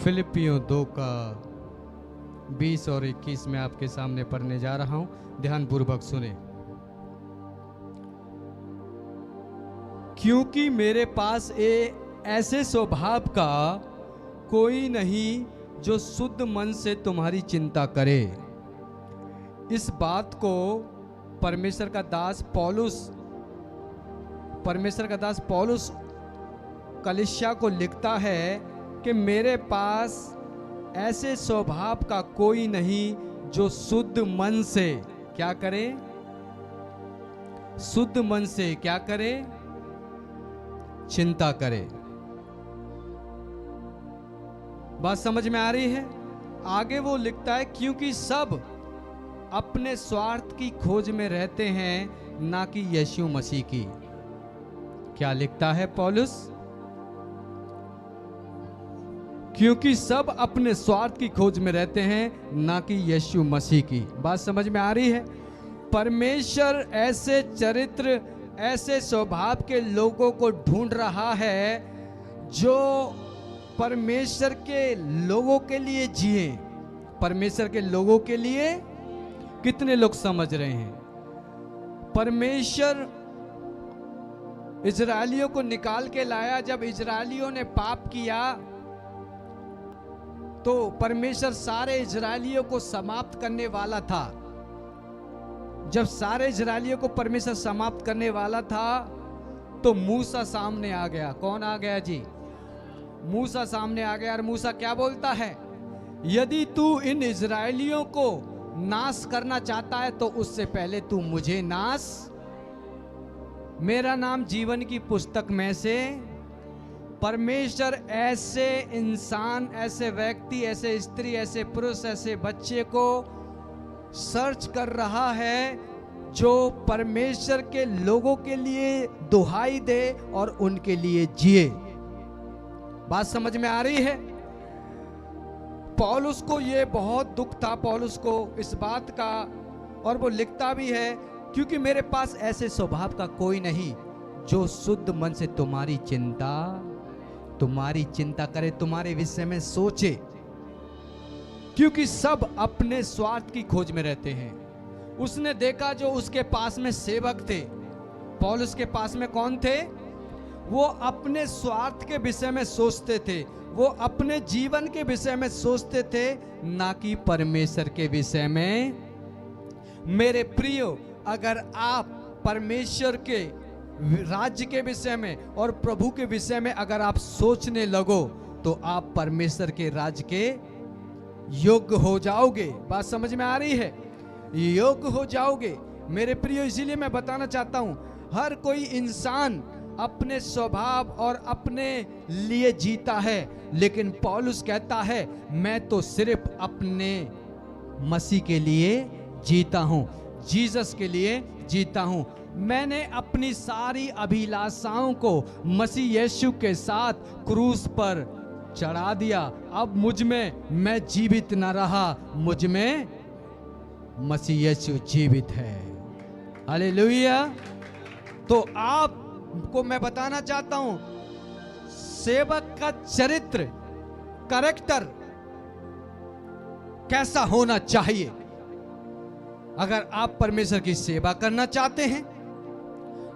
फिलिपियों 2 का 20 और 21 में आपके सामने पढ़ने जा रहा हूं, ध्यानपूर्वक सुने। क्योंकि मेरे पास ऐसे स्वभाव का कोई नहीं जो शुद्ध मन से तुम्हारी चिंता करे। इस बात को परमेश्वर का दास पौलुस कलीसिया को लिखता है कि मेरे पास ऐसे स्वभाव का कोई नहीं जो शुद्ध मन से क्या करे, शुद्ध मन से क्या करे, चिंता करे। बात समझ में आ रही है? आगे वो लिखता है क्योंकि सब अपने स्वार्थ की खोज में रहते हैं, ना कि यीशु मसीह की। क्या लिखता है पौलुस? क्योंकि सब अपने स्वार्थ की खोज में रहते हैं, ना कि यीशु मसीह की। बात समझ में आ रही है? परमेश्वर ऐसे चरित्र, ऐसे स्वभाव के लोगों को ढूंढ रहा है जो परमेश्वर के लोगों के लिए जिए। परमेश्वर के लोगों के लिए कितने लोग समझ रहे हैं? परमेश्वर इजरायलियों को निकाल के लाया। जब इजरायलियों ने पाप किया तो परमेश्वर सारे इजरायलियों को समाप्त करने वाला था। जब सारे इजरायलियों को परमेश्वर समाप्त करने वाला था तो मूसा सामने आ गया। कौन आ गया जी? मूसा सामने आ गया। और मूसा क्या बोलता है? यदि तू इन इजरायलियों को नाश करना चाहता है तो उससे पहले तू मुझे नाश। मेरा नाम जीवन की पुस्तक में से। परमेश्वर ऐसे इंसान, ऐसे व्यक्ति, ऐसे स्त्री, ऐसे पुरुष, ऐसे बच्चे को सर्च कर रहा है जो परमेश्वर के लोगों के लिए दुहाई दे और उनके लिए जिए। बात समझ में आ रही है? पौलुस को ये बहुत दुख था, पौलुस को इस बात का, और वो लिखता भी है क्योंकि मेरे पास ऐसे स्वभाव का कोई नहीं जो शुद्ध मन से तुम्हारी चिंता करे, तुम्हारे विषय में सोचे। क्योंकि सब अपने स्वार्थ की खोज में रहते हैं। उसने देखा जो उसके पास में सेवक थे, पौलुस के पास में कौन थे? वो अपने स्वार्थ के विषय में सोचते थे, वो अपने जीवन के विषय में सोचते थे, ना कि परमेश्वर के विषय में। मेरे प्रियो, अगर आप परमेश्वर के राज्य के विषय में और प्रभु के विषय में अगर आप सोचने लगो तो आप परमेश्वर के राज्य के योग्य हो जाओगे। बात समझ में आ रही है? योग्य हो जाओगे मेरे प्रियो। इसीलिए मैं बताना चाहता हूं, हर कोई इंसान अपने स्वभाव और अपने लिए जीता है, लेकिन पौलुस कहता है मैं तो सिर्फ अपने मसीह के लिए जीता हूं, जीसस के लिए जीता हूं। मैंने अपनी सारी अभिलाषाओं को मसीह यीशु के साथ क्रूस पर चढ़ा दिया। अब मुझ में मैं जीवित न रहा, मुझ में मसीह यीशु जीवित है। हालेलुया। तो आपको मैं बताना चाहता हूं, सेवक का चरित्र, कैरेक्टर कैसा होना चाहिए। अगर आप परमेश्वर की सेवा करना चाहते हैं,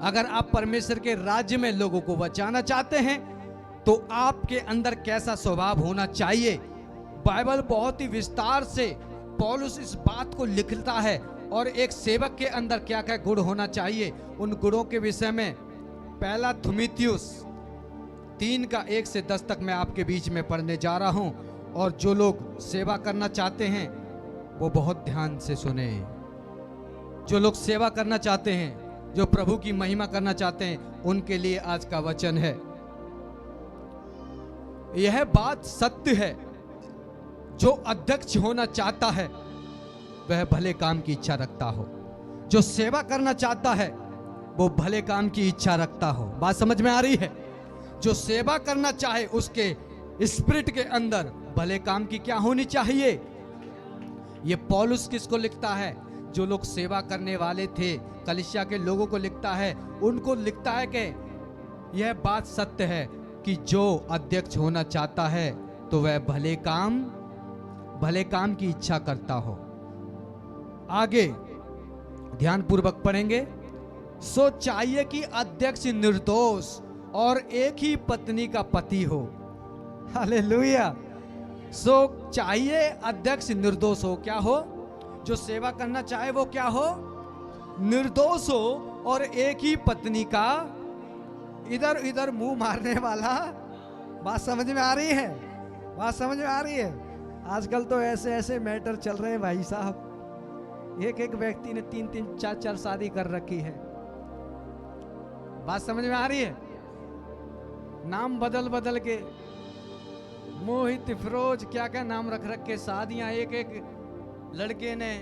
अगर आप परमेश्वर के राज्य में लोगों को बचाना चाहते हैं, तो आपके अंदर कैसा स्वभाव होना चाहिए। बाइबल बहुत ही विस्तार से पौलुस इस बात को लिखता है, और एक सेवक के अंदर क्या क्या गुण होना चाहिए, उन गुणों के विषय में पहला थिमुथियुस 3 का 1 से 10 तक मैं आपके बीच में पढ़ने जा रहा हूं। और जो लोग सेवा करना चाहते हैं वो बहुत ध्यान से सुने। जो लोग सेवा करना चाहते हैं, जो प्रभु की महिमा करना चाहते हैं, उनके लिए आज का वचन है। यह बात सत्य है, जो अध्यक्ष होना चाहता है वह भले काम की इच्छा रखता हो। जो सेवा करना चाहता है वो भले काम की इच्छा रखता हो। बात समझ में आ रही है? जो सेवा करना चाहे उसके स्पिरिट के अंदर भले काम की क्या होनी चाहिए। ये पौलुस किसको लिखता है? जो लोग सेवा करने वाले थे, कलीसिया के लोगों को लिखता है। उनको लिखता है कि यह बात सत्य है कि जो अध्यक्ष होना चाहता है तो वह भले काम की इच्छा करता हो। आगे ध्यानपूर्वक पढ़ेंगे। सो चाहिए कि अध्यक्ष निर्दोष और एक ही पत्नी का पति हो। हालेलुया। सो चाहिए अध्यक्ष निर्दोष हो। क्या हो? जो सेवा करना चाहे वो क्या हो? निर्दोष हो और एक ही पत्नी का, इधर इधर मुंह मारने वाला। बात समझ में आ रही है? बात समझ में आ रही है? आजकल तो ऐसे ऐसे मैटर चल रहे हैं भाई साहब, एक व्यक्ति ने 3-3 4-4 शादी कर रखी है। बात समझ में आ रही है? नाम बदल बदल के, मोहित, फिरोज, क्या क्या नाम रख के शादियां, एक लड़के ने,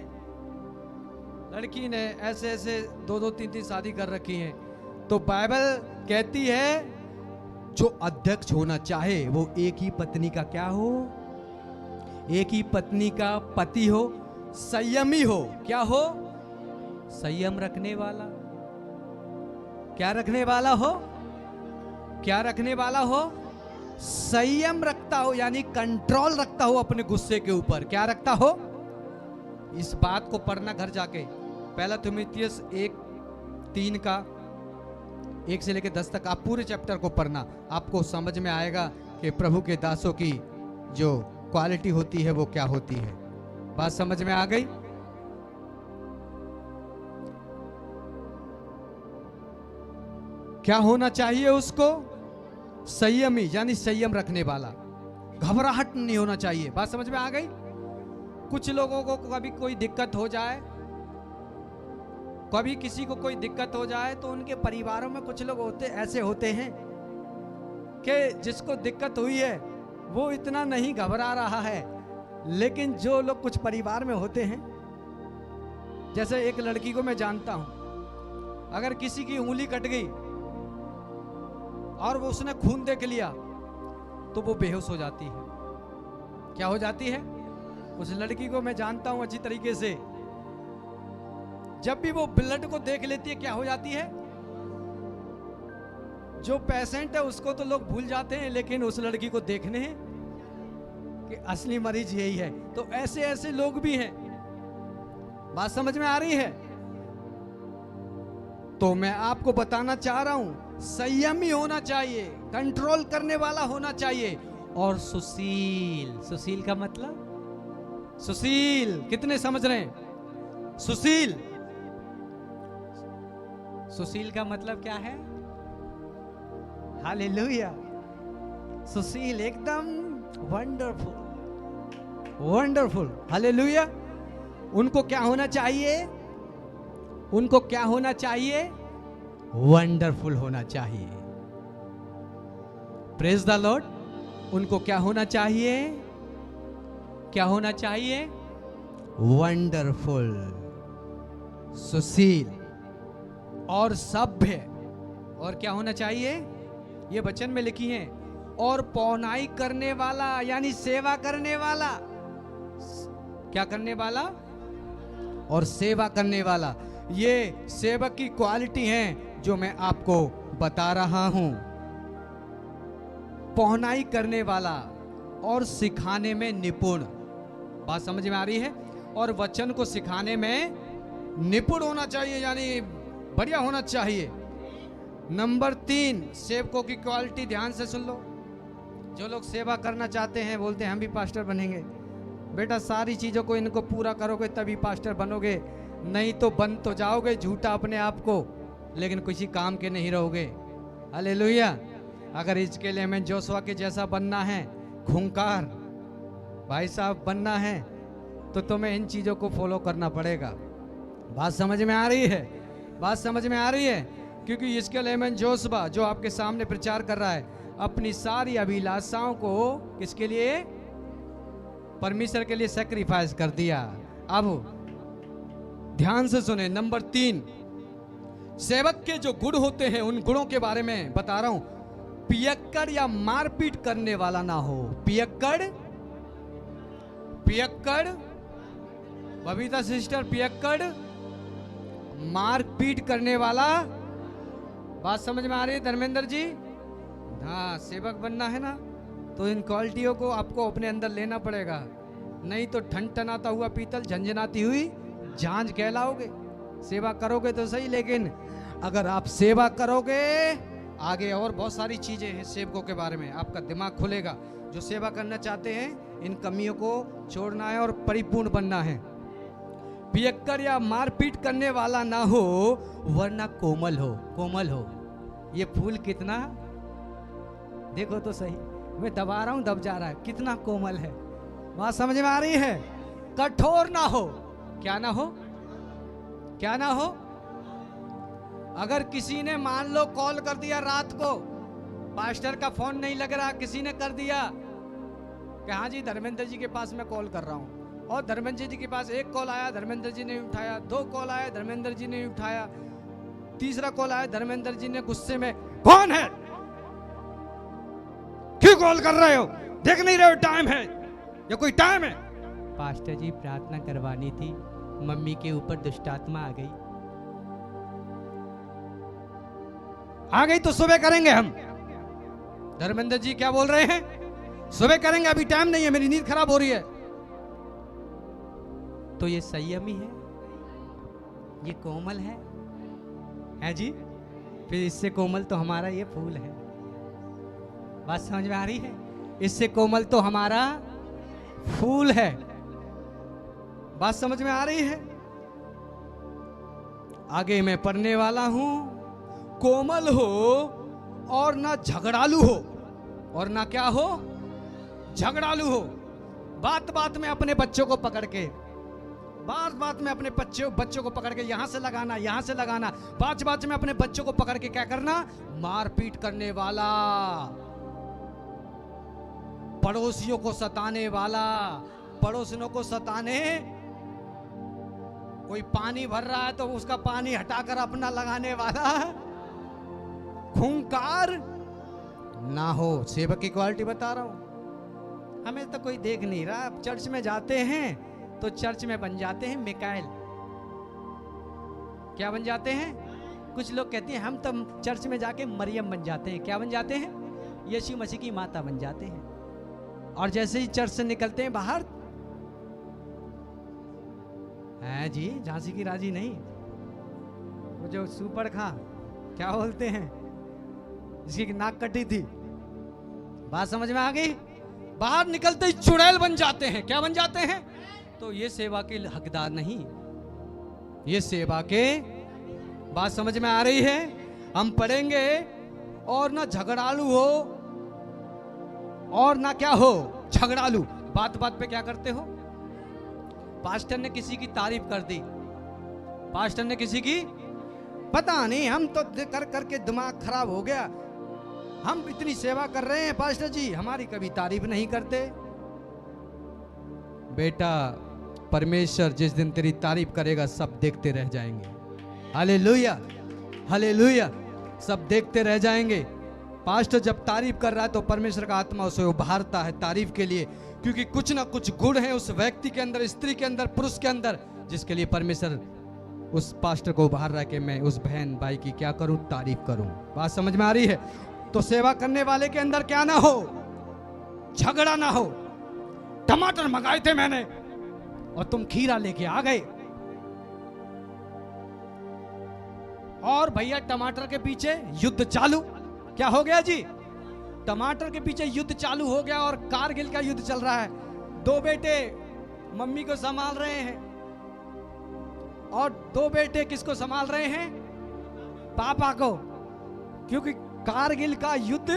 लड़की ने ऐसे ऐसे 2-2 3-3 शादी कर रखी हैं। तो बाइबल कहती है जो अध्यक्ष होना चाहे वो एक ही पत्नी का क्या हो? एक ही पत्नी का पति हो, संयमी हो। क्या हो? संयम रखने वाला। क्या रखने वाला हो? क्या रखने वाला हो? संयम रखता हो, यानी कंट्रोल रखता हो अपने गुस्से के ऊपर। क्या रखता हो? इस बात को पढ़ना घर जाके, पहला थिमुथियुस 1:3 का 1 से लेकर 10 तक आप पूरे चैप्टर को पढ़ना। आपको समझ में आएगा कि प्रभु के दासों की जो क्वालिटी होती है वो क्या होती है। बात समझ में आ गई? क्या होना चाहिए उसको? संयमी, यानी संयम रखने वाला, घबराहट नहीं होना चाहिए। बात समझ में आ गई? कुछ लोगों को कभी कोई दिक्कत हो जाए, कभी किसी को कोई दिक्कत हो जाए तो उनके परिवारों में कुछ लोग ऐसे होते हैं कि जिसको दिक्कत हुई है वो इतना नहीं घबरा रहा है, लेकिन जो लोग कुछ परिवार में होते हैं, जैसे एक लड़की को मैं जानता हूं, अगर किसी की उंगली कट गई और वो उसने खून देख लिया तो वो बेहोश हो जाती है। क्या हो जाती है? उस लड़की को मैं जानता हूं अच्छी तरीके से, जब भी वो ब्लड को देख लेती है क्या हो जाती है? जो पेशेंट है उसको तो लोग भूल जाते हैं, लेकिन उस लड़की को देखने हैं कि असली मरीज यही है। तो ऐसे ऐसे लोग भी हैं। बात समझ में आ रही है? तो मैं आपको बताना चाह रहा हूं, संयमी होना चाहिए, कंट्रोल करने वाला होना चाहिए, और सुशील। सुशील का मतलब? सुशील कितने समझ रहे हैं? सुशील, सुशील का मतलब क्या है? हालेलुया। सुशील एकदम वंडरफुल, वंडरफुल। हालेलुया। उनको क्या होना चाहिए? उनको क्या होना चाहिए? वंडरफुल होना चाहिए। Praise the Lord. उनको क्या होना चाहिए? क्या होना चाहिए? वंडरफुल, सुशील और सभ्य। और क्या होना चाहिए? ये वचन में लिखी है, और पौनाई करने वाला, यानी सेवा करने वाला। क्या करने वाला? और सेवा करने वाला। ये सेवक की क्वालिटी है जो मैं आपको बता रहा हूं। पौनाई करने वाला और सिखाने में निपुण। बात समझ में आ रही है? और वचन को सिखाने में निपुण होना चाहिए, यानी बढ़िया होना चाहिए। नंबर 3, सेवकों की क्वालिटी ध्यान से सुन लो। जो लोग सेवा करना चाहते हैं बोलते हैं हम भी पास्टर बनेंगे। बेटा सारी चीजों को इनको पूरा करोगे तभी पास्टर बनोगे, नहीं तो बन तो जाओगे झूठा अपने आप को, लेकिन किसी काम के नहीं रहोगे। हालेलुया। अगर इसके लिए हमें जोशुआ के जैसा बनना है, खूंखार भाई साहब बनना है, तो तुम्हें इन चीजों को फॉलो करना पड़ेगा। बात समझ में आ रही है? बात समझ में आ रही है? क्योंकि इसके लिए जोशुआ जो आपके सामने प्रचार कर रहा है, अपनी सारी अभिलाषाओं को किसके लिए? परमेश्वर के लिए सैक्रिफाइस कर दिया। अब ध्यान से सुने। नंबर 3, सेवक के जो गुण होते हैं उन गुणों के बारे में बता रहा हूं। पियक्कड़ या मारपीट करने वाला ना हो। पियक्कड़, पियक्कड़, बबीता सिस्टर, पियक्कड़, मारपीट करने वाला। बात समझ में आ रही है धर्मेंद्र जी? हाँ, सेवक बनना है ना, तो इन क्वालिटियों को आपको अपने अंदर लेना पड़ेगा, नहीं तो ठनठनाता हुआ पीतल झंझनाती हुई झांझ कहलाओगे। सेवा करोगे तो सही, लेकिन अगर आप सेवा करोगे, आगे और बहुत सारी चीजें हैं सेवकों के बारे में, आपका दिमाग खुलेगा। जो सेवा करना चाहते हैं इन कमियों को छोड़ना है और परिपूर्ण बनना है। पियक्कर या मारपीट करने वाला ना हो, वरना कोमल हो। कोमल हो, ये फूल कितना, देखो तो सही, मैं दबा रहा हूं दब जा रहा है, कितना कोमल है। बात समझ में आ रही है? कठोर ना हो। क्या ना हो? क्या ना हो? अगर किसी ने मान लो कॉल कर दिया रात को, पास्टर का फोन नहीं लग रहा, किसी ने कर दिया कि हाँ जी धर्मेंद्र जी के पास मैं कॉल कर रहा हूं, और धर्मेंद्र जी के पास एक कॉल आया, धर्मेंद्र जी ने उठाया, 2 कॉल आया, धर्मेंद्र जी ने उठाया, तीसरा कॉल आया, धर्मेंद्र जी ने गुस्से में, कौन है, क्यों कॉल कर रहे हो, देख नहीं रहे हो टाइम है, या कोई टाइम है? पास्टर जी प्रार्थना करवानी थी, मम्मी के ऊपर दुष्टात्मा आ गई। आ गई तो सुबह करेंगे हम। धर्मेंद्र जी क्या बोल रहे हैं? सुबह करेंगे, अभी टाइम नहीं है, मेरी नींद खराब हो रही है। तो ये संयमी है, ये कोमल है जी? फिर इससे कोमल तो हमारा ये फूल है। बात समझ में आ रही है? इससे कोमल तो हमारा फूल है। बात समझ में आ रही है? आगे मैं पढ़ने वाला हूं। कोमल हो और ना झगड़ालू हो, और ना क्या हो, झगड़ालू हो। बात बात में अपने बच्चों को पकड़ के, बात बात में अपने बच्चों को पकड़ के यहां से लगाना, यहां से लगाना, बात बात में अपने बच्चों को पकड़ के क्या करना, मारपीट करने वाला, पड़ोसियों को सताने वाला, पड़ोसियों को सताने, कोई पानी भर रहा है तो उसका पानी हटाकर अपना लगाने वाला, खूंखार ना हो। सेवक की क्वालिटी बता रहा हूं। हमें तो कोई देख नहीं रहा, चर्च में जाते हैं तो चर्च में बन जाते हैं मिकाएल। क्या बन जाते हैं? कुछ लोग कहते हैं हम तो चर्च में जाके मरियम बन जाते हैं। क्या बन जाते हैं? यीशु मसीह की माता बन जाते हैं। और जैसे ही चर्च से निकलते हैं बाहर, है जी झांसी की राजी नहीं, वो जो सुपर खा, क्या बोलते हैं, जिसकी नाक कटी थी। बात समझ में आ गई? बाहर निकलते ही चुड़ैल बन जाते हैं। क्या बन जाते हैं? तो ये सेवा के हकदार नहीं, ये सेवा के। बात समझ में आ रही है? हम पढ़ेंगे, और ना झगड़ालू हो, और ना क्या हो, झगड़ालू। बात बात पे क्या करते हो? पास्टर ने किसी की तारीफ कर दी, पास्टर ने किसी की, पता नहीं, हम तो कर करके दिमाग खराब हो गया, हम इतनी सेवा कर रहे हैं पास्टर जी, हमारी कभी तारीफ नहीं करते। बेटा, परमेश्वर जिस दिन तेरी तारीफ करेगा सब देखते रह जाएंगे। हालेलुया, हालेलुया, सब देखते रह जाएंगे। पास्टर जब तारीफ कर रहा है तो परमेश्वर का आत्मा उसे उभारता है तारीफ के लिए, क्योंकि कुछ ना कुछ गुण है उस व्यक्ति के अंदर, स्त्री के अंदर, पुरुष के अंदर, जिसके लिए परमेश्वर उस पास्टर को उभार रहा है कि मैं उस बहन भाई की क्या करूं, तारीफ करूं। बात समझ में आ रही है? तो सेवा करने वाले के अंदर क्या ना हो, झगड़ा ना हो। टमाटर मंगाए थे मैंने और तुम खीरा लेके आ गए, और भैया टमाटर के पीछे युद्ध चालू। क्या हो गया जी? टमाटर के पीछे युद्ध चालू हो गया, और कारगिल का युद्ध चल रहा है। 2 बेटे मम्मी को संभाल रहे हैं, और 2 बेटे किसको संभाल रहे हैं? पापा को, क्योंकि कारगिल का युद्ध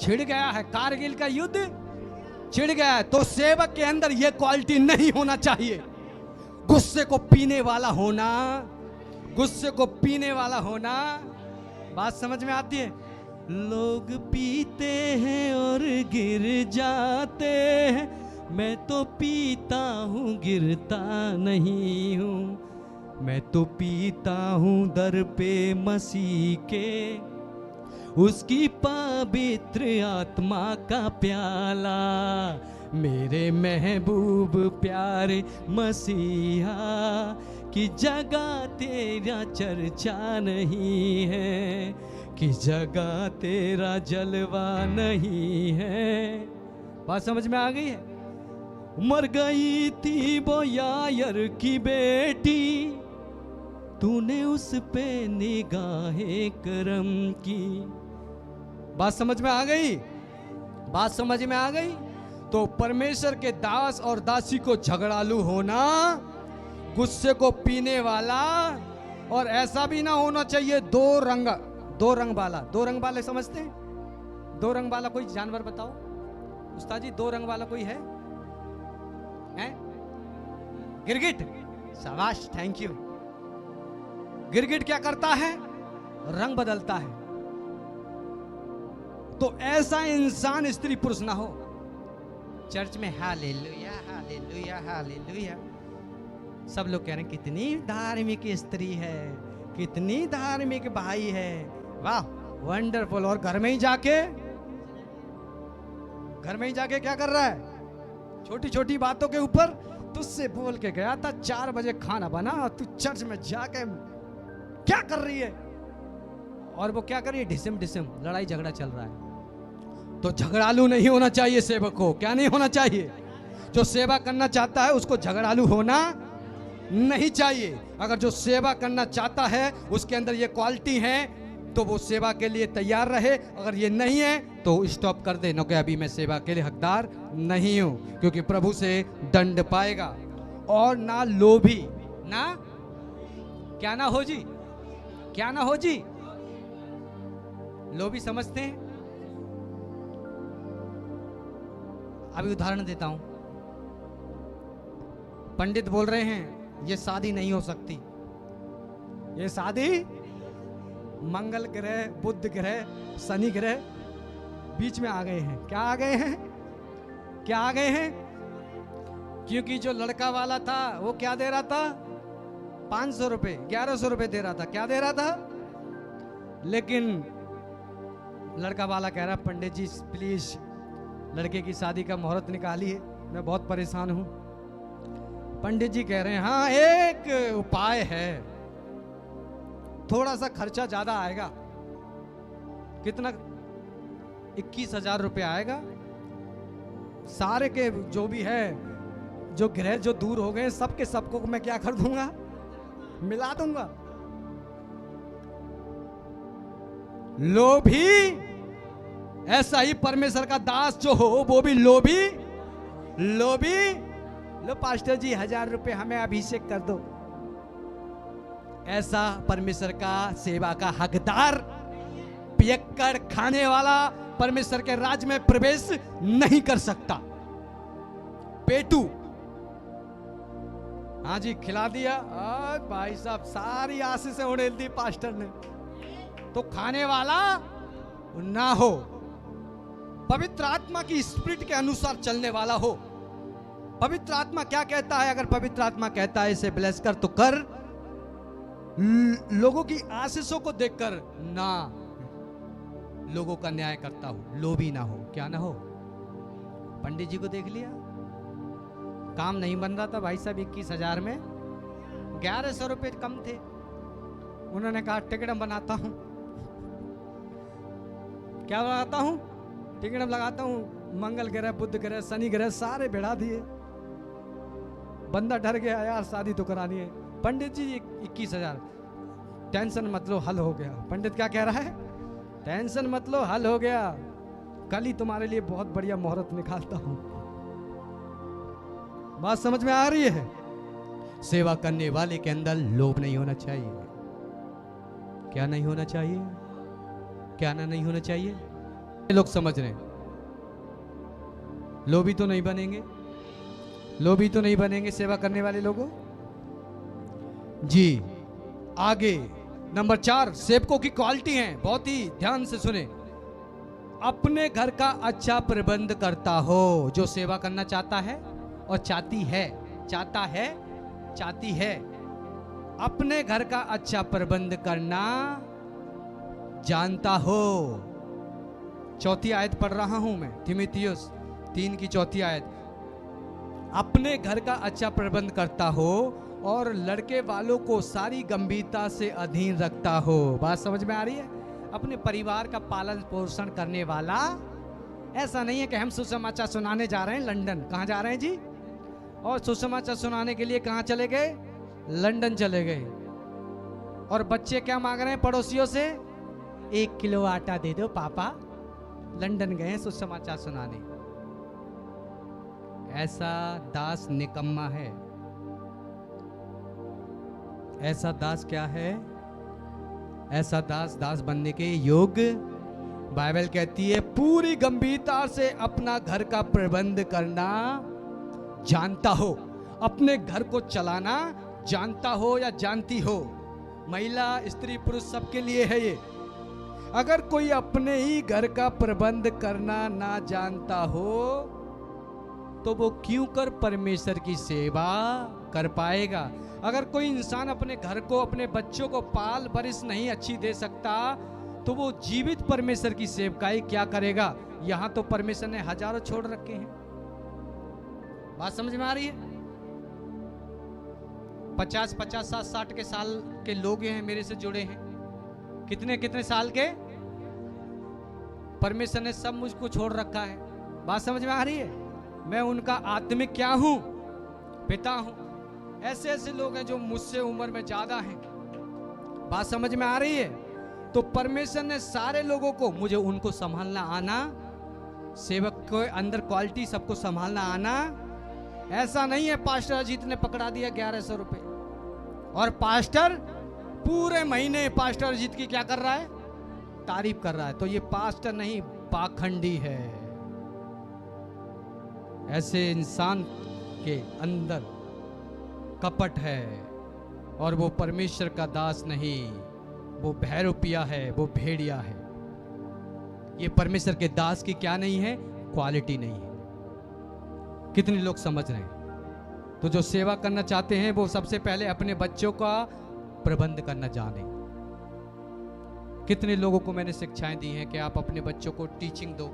छिड़ गया है। कारगिल का युद्ध छिड़ गया है। तो सेवक के अंदर यह क्वालिटी नहीं होना चाहिए, गुस्से को पीने वाला होना, गुस्से को पीने वाला होना। बात समझ में आती है? लोग पीते हैं और गिर जाते हैं, मैं तो पीता हूँ गिरता नहीं हूँ। मैं तो पीता हूँ दर पे मसीह के, उसकी पवित्र आत्मा का प्याला। मेरे महबूब प्यारे मसीहा की जगह तेरा चर्चा नहीं है, की जगह तेरा जलवा नहीं है। बात समझ में आ गई है? मर गई थी वो यायर की बेटी, तूने उस पे निगाहे करम की। बात समझ में आ गई? बात समझ में आ गई? तो परमेश्वर के दास और दासी को झगड़ालू होना, गुस्से को पीने वाला, और ऐसा भी ना होना चाहिए दो रंग वाला। दो रंग वाले समझते हैं? दो रंग वाला कोई जानवर बताओ उस्ताद जी, दो रंग वाला कोई है? गिरगिट। शाबाश, थैंक यू। गिरगिट क्या करता है? रंग बदलता है। तो ऐसा इंसान स्त्री पुरुष ना हो। चर्च में हालेलुया हालेलुया हालेलुया, सब लोग कह रहे हैं कितनी धार्मिक स्त्री है, कितनी धार्मिक भाई है, वाह वंडरफुल। और घर में ही जाके क्या कर रहा है? छोटी छोटी बातों के ऊपर तुझसे बोल के गया था 4 बजे खाना बना, और तू चर्च में जाके क्या कर रही है? और वो क्या कर रही है? ढिसम ढिसम लड़ाई झगड़ा चल रहा है। तो झगड़ालू नहीं होना चाहिए सेवक को। क्या नहीं होना चाहिए? जो सेवा करना चाहता है उसको झगड़ालू होना नहीं चाहिए। अगर जो सेवा करना चाहता है उसके अंदर ये क्वालिटी है तो वो सेवा के लिए तैयार रहे। अगर ये नहीं है तो स्टॉप कर दे, न कि अभी मैं सेवा के लिए हकदार नहीं हूं, क्योंकि प्रभु से दंड पाएगा। और ना लोभी, ना क्या ना हो जी, क्या ना हो जी, लोभी समझते हैं? अभी उदाहरण देता हूं। पंडित बोल रहे हैं ये शादी नहीं हो सकती, ये शादी मंगल ग्रह, बुध ग्रह, शनि ग्रह बीच में आ गए हैं। क्या आ गए हैं? क्या आ गए हैं? क्योंकि जो लड़का वाला था वो क्या दे रहा था? 500 रुपए, 1100 रुपए दे रहा था। क्या दे रहा था? लेकिन लड़का वाला कह रहा पंडित जी प्लीज लड़के की शादी का मुहूर्त निकालिए, मैं बहुत परेशान हूं। पंडित जी कह रहे हैं हाँ एक उपाय है, थोड़ा सा खर्चा ज्यादा आएगा। कितना? 21,000 रुपये आएगा। सारे के जो भी है, जो ग्रह जो दूर हो गए सबके सबको मैं क्या कर दूंगा? मिला दूंगा। लोभी, ऐसा ही परमेश्वर का दास जो हो वो भी लोभी। लो पास्टर जी 1000 रुपये हमें अभिषेक कर दो। ऐसा परमेश्वर का सेवा का हकदार, पियक्कड़ खाने वाला परमेश्वर के राज में प्रवेश नहीं कर सकता। पेटू, हाँ जी खिला दिया, भाई साहब सारी आशीषें उड़ेल दी पास्टर ने। तो खाने वाला ना हो, पवित्र आत्मा की स्पिरिट के अनुसार चलने वाला हो। पवित्र आत्मा क्या कहता है? अगर पवित्र आत्मा कहता है इसे ब्लेस कर तो कर, लोगों की आशीषों को देखकर ना लोगों का न्याय करता हो, लोभी ना हो। क्या ना हो? पंडित जी को देख लिया, काम नहीं बन रहा था भाई साहब, 21,000 में 1100 रुपए कम थे। उन्होंने कहा टिकटम बनाता हूं। क्या बनाता हूं? टिकटम लगाता हूं। मंगल ग्रह, बुध ग्रह, शनि ग्रह सारे बिड़ा दिए। बंदा डर गया, यार शादी तो करानी है। पंडित जी 21,000, टेंशन मत लो हल हो गया। पंडित क्या कह रहा है? टेंशन मत लो हल हो गया, कल ही तुम्हारे लिए बहुत बढ़िया मुहूर्त निकालता हूं। बात समझ में आ रही है? सेवा करने वाले के अंदर लोभ नहीं होना चाहिए। क्या नहीं होना चाहिए? क्या ना नहीं होना चाहिए? लोग समझ रहे हैं, लोभी तो नहीं बनेंगे, लोभी तो नहीं बनेंगे सेवा करने वाले लोगों जी। आगे नंबर 4 सेवकों की क्वालिटी है, बहुत ही ध्यान से सुने। अपने घर का अच्छा प्रबंध करता हो। जो सेवा करना चाहता है और चाहती है अपने घर का अच्छा प्रबंध करना जानता हो। 4थी आयत पढ़ रहा हूं मैं, तीमुथियुस 3 की 4थी आयत। अपने घर का अच्छा प्रबंध करता हो और लड़के वालों को सारी गंभीरता से अधीन रखता हो। बात समझ में आ रही है? अपने परिवार का पालन पोषण करने वाला। ऐसा नहीं है कि हम सुसमाचार सुनाने जा रहे हैं लंदन। कहाँ जा रहे हैं जी? और सुसमाचार सुनाने के लिए कहाँ चले गए? लंदन चले गए। और बच्चे क्या मांग रहे हैं पड़ोसियों से? 1 किलो आटा दे दो पापा। लंदन गए हैं सुसमाचार सुनाने। ऐसा दास निकम्मा है। ऐसा दास क्या है? ऐसा दास बनने के योग्य। बाइबल कहती है पूरी गंभीरता से अपना घर का प्रबंध करना जानता हो, अपने घर को चलाना जानता हो या जानती हो। महिला स्त्री पुरुष सबके लिए है ये। अगर कोई अपने ही घर का प्रबंध करना ना जानता हो तो वो क्यों कर परमेश्वर की सेवा कर पाएगा? अगर कोई इंसान अपने घर को, अपने बच्चों को पाल परवरिश नहीं अच्छी दे सकता तो वो जीवित परमेश्वर की सेवकाई क्या करेगा? यहां तो परमेश्वर ने हजारों छोड़ रखे हैं। बात समझ में आ रही है? 50, 60 के साल के लोग हैं मेरे से जुड़े हैं। कितने साल के? परमेश्वर ने सब मुझको छोड़ रखा है। बात समझ में आ रही है? मैं उनका आत्मिक क्या हूं? पिता हूं। ऐसे ऐसे लोग हैं जो मुझसे उम्र में ज्यादा हैं। बात समझ में आ रही है? तो परमेश्वर ने सारे लोगों को, मुझे उनको संभालना आना, सेवक के अंदर क्वालिटी सबको संभालना आना। ऐसा नहीं है पास्टर अजीत ने पकड़ा दिया 1100 रुपए और पास्टर पूरे महीने पास्टर अजीत की क्या कर रहा है? तारीफ कर रहा है। तो ये पास्टर नहीं, पाखंडी है। ऐसे इंसान के अंदर कपट है और वो परमेश्वर का दास नहीं, वो भैरूपिया है, वो भेड़िया है। ये परमेश्वर के दास की क्या नहीं है? क्वालिटी नहीं है। कितने लोग समझ रहे हैं? तो जो सेवा करना चाहते हैं वो सबसे पहले अपने बच्चों का प्रबंध करना जाने। कितने लोगों को मैंने शिक्षाएं दी हैं कि आप अपने बच्चों को टीचिंग दो,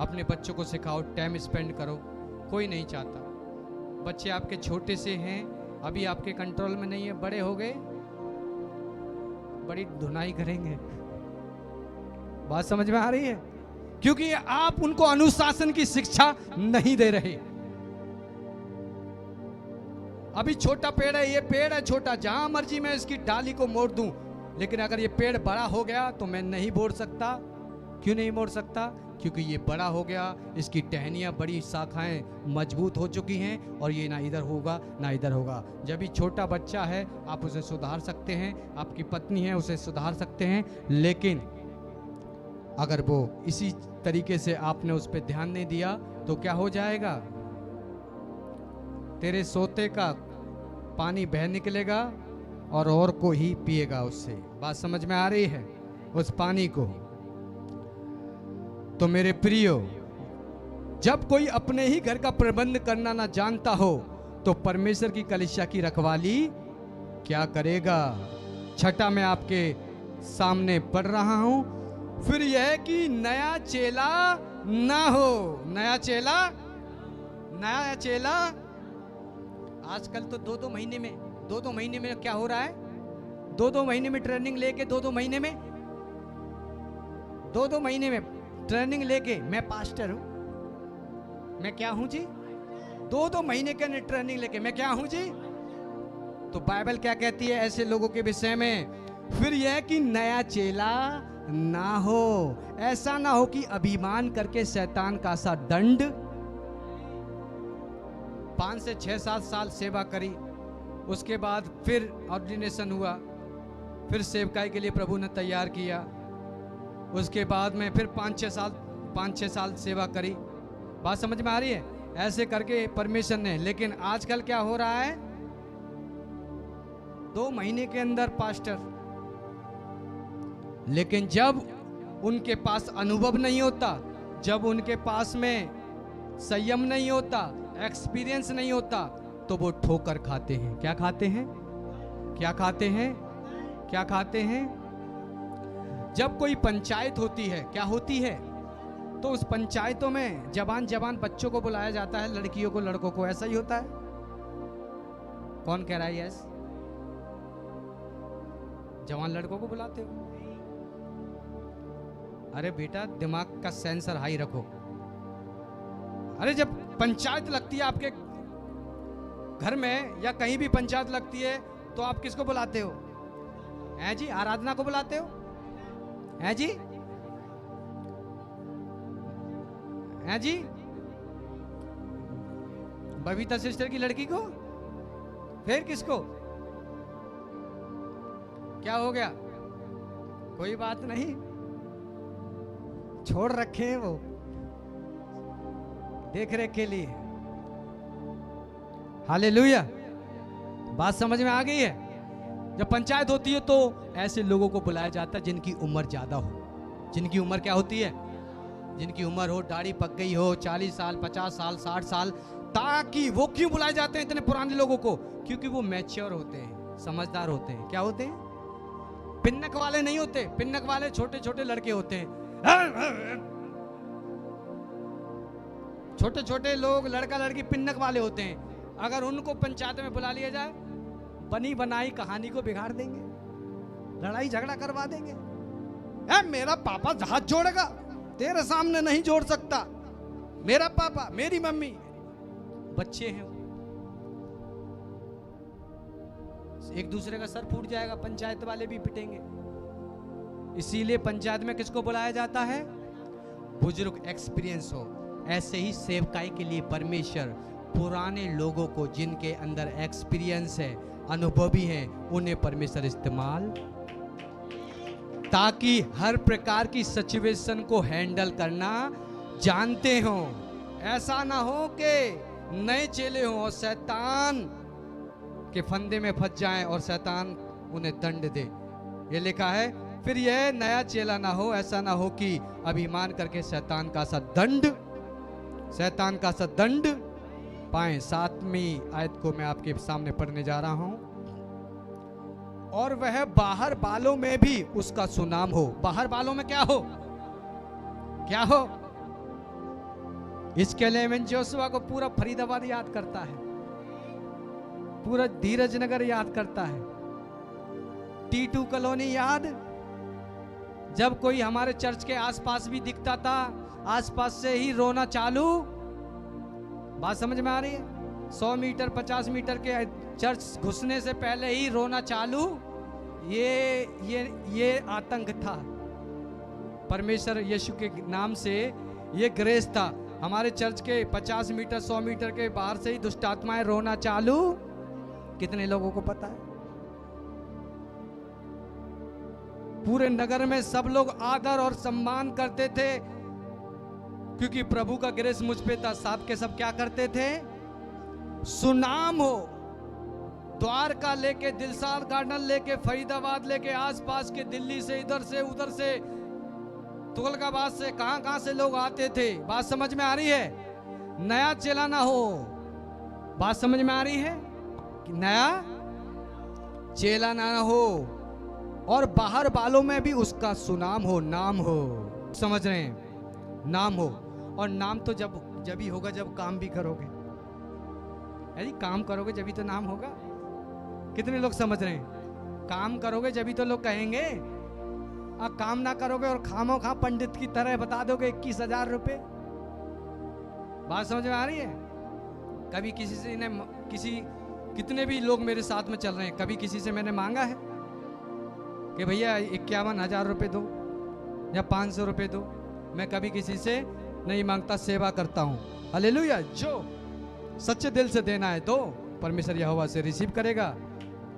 अपने बच्चों को सिखाओ, टाइम स्पेंड करो। कोई नहीं चाहता। बच्चे आपके छोटे से हैं, अभी आपके कंट्रोल में नहीं है। बड़े हो गए बड़ी धुनाई करेंगे। बात समझ में आ रही है? क्योंकि आप उनको अनुशासन की शिक्षा नहीं दे रहे। अभी छोटा पेड़ है, ये पेड़ है छोटा, जहां मर्जी मैं इसकी डाली को मोड़ दूं, लेकिन अगर ये पेड़ बड़ा हो गया तो मैं नहीं मोड़ सकता। क्यों नहीं मोड़ सकता? क्योंकि ये बड़ा हो गया, इसकी टहनियाँ, बड़ी शाखाएं मजबूत हो चुकी हैं और ये ना इधर होगा ना इधर होगा। जब भी छोटा बच्चा है आप उसे सुधार सकते हैं, आपकी पत्नी है उसे सुधार सकते हैं, लेकिन अगर वो इसी तरीके से आपने उस पर ध्यान नहीं दिया तो क्या हो जाएगा? तेरे सोते का पानी बह निकलेगा और को ही पिएगा उससे। बात समझ में आ रही है? उस पानी को। तो मेरे प्रियो, जब कोई अपने ही घर का प्रबंध करना ना जानता हो तो परमेश्वर की कलीसिया की रखवाली क्या करेगा? छठा मैं आपके सामने पढ़ रहा हूं। फिर यह कि नया चेला ना हो। नया चेला आजकल तो 2-2 महीने में क्या हो रहा है? 2-2 महीने में ट्रेनिंग लेके 2-2 महीने में ट्रेनिंग लेके, मैं पास्टर हूं, मैं क्या हूं जी? 2-2 महीने के ट्रेनिंग लेके मैं क्या हूं जी? तो बाइबल क्या कहती है ऐसे लोगों के विषय में? फिर यह कि नया चेला ना हो। ऐसा ना हो कि अभिमान करके शैतान का सा दंड। 5 से 6-7 साल सेवा करी, उसके बाद फिर ऑर्डिनेशन हुआ, फिर सेवकाई के लिए प्रभु ने तैयार किया, उसके बाद में फिर 5-6 साल सेवा करी। बात समझ में आ रही है? ऐसे करके परमेश्वर ने, लेकिन आजकल क्या हो रहा है? 2 महीने के अंदर पास्टर। लेकिन जब उनके पास अनुभव नहीं होता, जब उनके पास में संयम नहीं होता, एक्सपीरियंस नहीं होता, तो वो ठोकर खाते हैं। क्या खाते हैं? क्या खाते हैं? क्या खाते हैं? जब कोई पंचायत होती है, क्या होती है? तो उस पंचायतों में जवान बच्चों को बुलाया जाता है, लड़कियों को, लड़कों को। ऐसा ही होता है? कौन कह रहा है यस? जवान लड़कों को बुलाते हो? अरे बेटा दिमाग का सेंसर हाई रखो। अरे जब पंचायत लगती है आपके घर में या कहीं भी पंचायत लगती है तो आप किसको बुलाते हो? हैं जी? आराधना को बुलाते हो? हैं जी? हैं जी? बबीता सिस्टर की लड़की को? फिर किसको? क्या हो गया? कोई बात नहीं, छोड़ रखे हैं वो देख रेख के लिए। हालेलुया। बात समझ में आ गई है? जब पंचायत होती है तो ऐसे लोगों को बुलाया जाता है जिनकी उम्र ज्यादा हो। जिनकी उम्र क्या होती है? जिनकी उम्र हो, दाढ़ी पक गई हो, 40 साल 50 साल 60 साल। ताकि वो क्यों बुलाए जाते हैं इतने पुराने लोगों को? क्योंकि वो मैच्योर होते हैं, समझदार होते हैं। क्या होते हैं? पिन्नक वाले नहीं होते। पिन्नक वाले छोटे छोटे लड़के होते हैं। छोटे छोटे लोग, लड़का लड़की पिन्नक वाले होते हैं। अगर उनको पंचायत में बुला लिया जाए, बनी बनाई कहानी को बिगाड़ देंगे, लड़ाई झगड़ा करवा देंगे। मेरा पापा हाथ जोड़ेगा, तेरे सामने नहीं जोड़ सकता। मेरा पापा, मेरी मम्मी। बच्चे हैं, एक दूसरे का सर फूट जाएगा, पंचायत वाले भी पिटेंगे। इसीलिए पंचायत में किसको बुलाया जाता है? बुजुर्ग, एक्सपीरियंस हो। ऐसे ही सेवकाई के लिए परमेश्वर पुराने लोगों को, जिनके अंदर एक्सपीरियंस है, अनुभवी हैं, उन्हें परमेश्वर इस्तेमाल, ताकि हर प्रकार की सिचुएशन को हैंडल करना जानते हो। ऐसा ना हो कि नए चेले हो और शैतान के फंदे में फंस जाएं और शैतान उन्हें दंड दे। ये लिखा है, फिर यह नया चेला ना हो, ऐसा ना हो कि अभिमान करके शैतान का सा दंड पाएं। 7वीं आयत को मैं आपके सामने पढ़ने जा रहा हूं। और वह बाहर बालों में भी उसका सुनाम हो। बाहर बालों में क्या हो? क्या हो? इसके लिए मैं जोशुआ को पूरा फरीदाबाद याद करता है, पूरा धीरज नगर याद करता है, T2 कॉलोनी याद। जब कोई हमारे चर्च के आसपास भी दिखता था, आसपास से ही रोना चालू। बात समझ में आ रही है? 100 मीटर 50 मीटर के चर्च घुसने से पहले ही रोना चालू। ये आतंक था। परमेश्वर यीशु के नाम से ये ग्रेस था। हमारे चर्च के 50 मीटर 100 मीटर के बाहर से ही दुष्ट आत्माएं रोना चालू। कितने लोगों को पता है? पूरे नगर में सब लोग आदर और सम्मान करते थे, क्योंकि प्रभु का ग्रेस मुझ पे था। सब के सब क्या करते थे? सुनाम हो। द्वारका लेके, दिलशाद गार्डन लेके, फरीदाबाद लेके, आसपास के दिल्ली से, इधर से उधर से, तुगलकाबाद से, कहां से लोग आते थे। बात समझ में आ रही है? नया चेला ना हो। बात समझ में आ रही है? कि नया चेला ना हो और बाहर बालों में भी उसका सुनाम हो, नाम हो। समझ रहे हैं? नाम हो। और नाम तो जब ही होगा जब काम भी करोगे। अरे काम करोगे जब ही तो नाम होगा। कितने लोग समझ रहे हैं? काम करोगे जब ही तो लोग कहेंगे। काम ना करोगे और खामो खा पंडित की तरह बता दोगे 21,000 रुपए। बात समझ में आ रही है? कभी किसी से कितने भी लोग मेरे साथ में चल रहे हैं, कभी किसी से मैंने मांगा है कि भैया 51,000 रुपए दो या 500 रुपए दो? मैं कभी किसी से नहीं मांगता, सेवा करता हूं। हालेलुया। जो सच्चे दिल से देना है तो परमेश्वर यहोवा से रिसीव करेगा।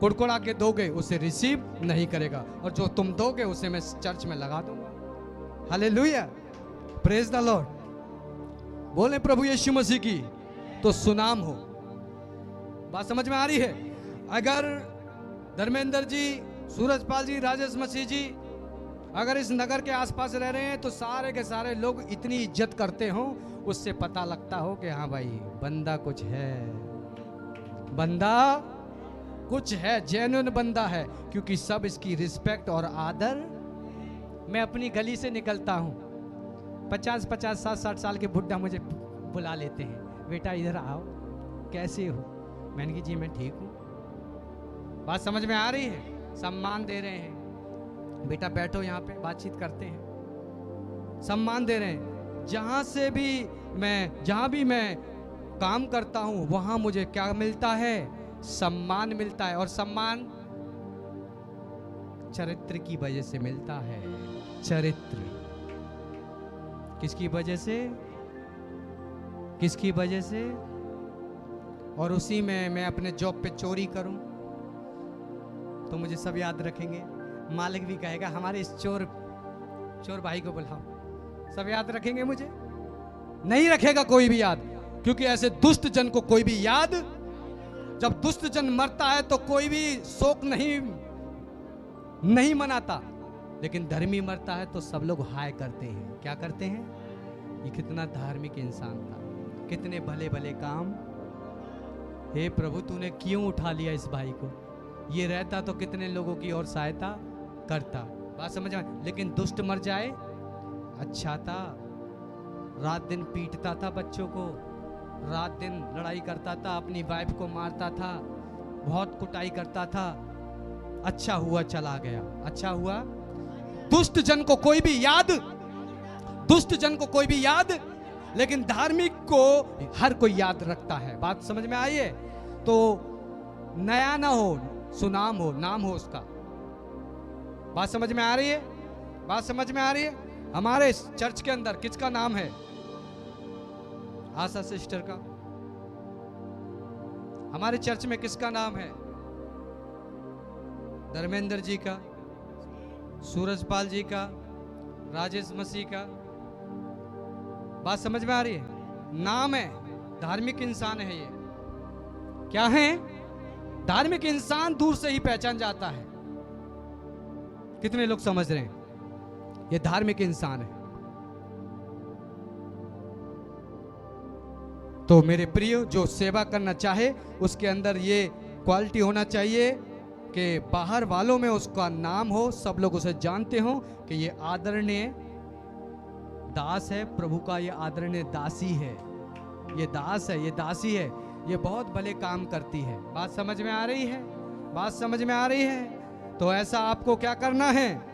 कुड़कुड़ा के दोगे उसे रिसीव नहीं करेगा, और जो तुम दोगे उसे मैं चर्च में लगा दूंगा। हालेलुया। Praise the Lord. बोले प्रभु यीशु मसीह की। तो सुनाम हो। बात समझ में आ रही है? अगर धर्मेंद्र जी, सूरजपाल जी, राजेश मसीह जी अगर इस नगर के आसपास रह रहे हैं तो सारे के सारे लोग इतनी इज्जत करते हो, उससे पता लगता हो कि हाँ भाई बंदा कुछ है, बंदा कुछ है, जेन्युइन बंदा है। क्योंकि सब इसकी रिस्पेक्ट और आदर। मैं अपनी गली से निकलता हूँ, 50-50 60-60 साल के बुढ़ा मुझे बुला लेते हैं, बेटा इधर आओ, कैसे हो? मैंने कहा जी मैं ठीक हूँ। बात समझ में आ रही है? सम्मान दे रहे हैं, बेटा बैठो यहाँ पे, बातचीत करते हैं। सम्मान दे रहे हैं। जहां भी मैं काम करता हूं वहां मुझे क्या मिलता है? सम्मान मिलता है। और सम्मान चरित्र की वजह से मिलता है। चरित्र किसकी वजह से? किसकी वजह से? और उसी में मैं अपने जॉब पे चोरी करूं तो मुझे सब याद रखेंगे। मालिक भी कहेगा हमारे इस चोर भाई को बुलाओ। सब याद रखेंगे मुझे? नहीं रखेगा कोई भी याद, क्योंकि ऐसे दुष्ट जन को कोई भी याद, जब दुष्ट जन मरता है तो कोई भी शोक नहीं मनाता, लेकिन धर्मी मरता है तो सब लोग हाय करते हैं। क्या करते हैं? ये कितना धार्मिक इंसान था, कितने भले भले काम। हे प्रभु, तूने क्यों उठा लिया इस भाई को? ये रहता तो कितने लोगों की और सहायता करता। बात समझ में? लेकिन दुष्ट मर जाए अच्छा था। रात दिन पीटता था बच्चों को, रात दिन लड़ाई करता था, अपनी वाइफ को मारता था, बहुत कुटाई करता था। अच्छा हुआ चला गया, अच्छा हुआ। दुष्ट जन को कोई भी याद, दुष्ट जन को कोई भी याद, लेकिन धार्मिक को हर कोई याद रखता है। बात समझ में आई है? तो नया ना हो, सुनाम हो, नाम हो उसका। बात समझ में आ रही है? बात समझ में आ रही है? हमारे चर्च के अंदर किसका नाम है? आशा सिस्टर का। हमारे चर्च में किसका नाम है? धर्मेंद्र जी का, सूरजपाल जी का, राजेश मसीह का। बात समझ में आ रही है? नाम है, धार्मिक इंसान है ये। क्या है? धार्मिक इंसान दूर से ही पहचान जाता है। कितने लोग समझ रहे हैं? ये धार्मिक इंसान है। तो मेरे प्रिय, जो सेवा करना चाहे उसके अंदर ये क्वालिटी होना चाहिए कि बाहर वालों में उसका नाम हो, सब लोग उसे जानते हो कि ये आदरणीय दास है प्रभु का, ये आदरणीय दासी है, ये दास है, ये दासी है, ये बहुत भले काम करती है। बात समझ में आ रही है? बात समझ में आ रही है? तो ऐसा आपको क्या करना है?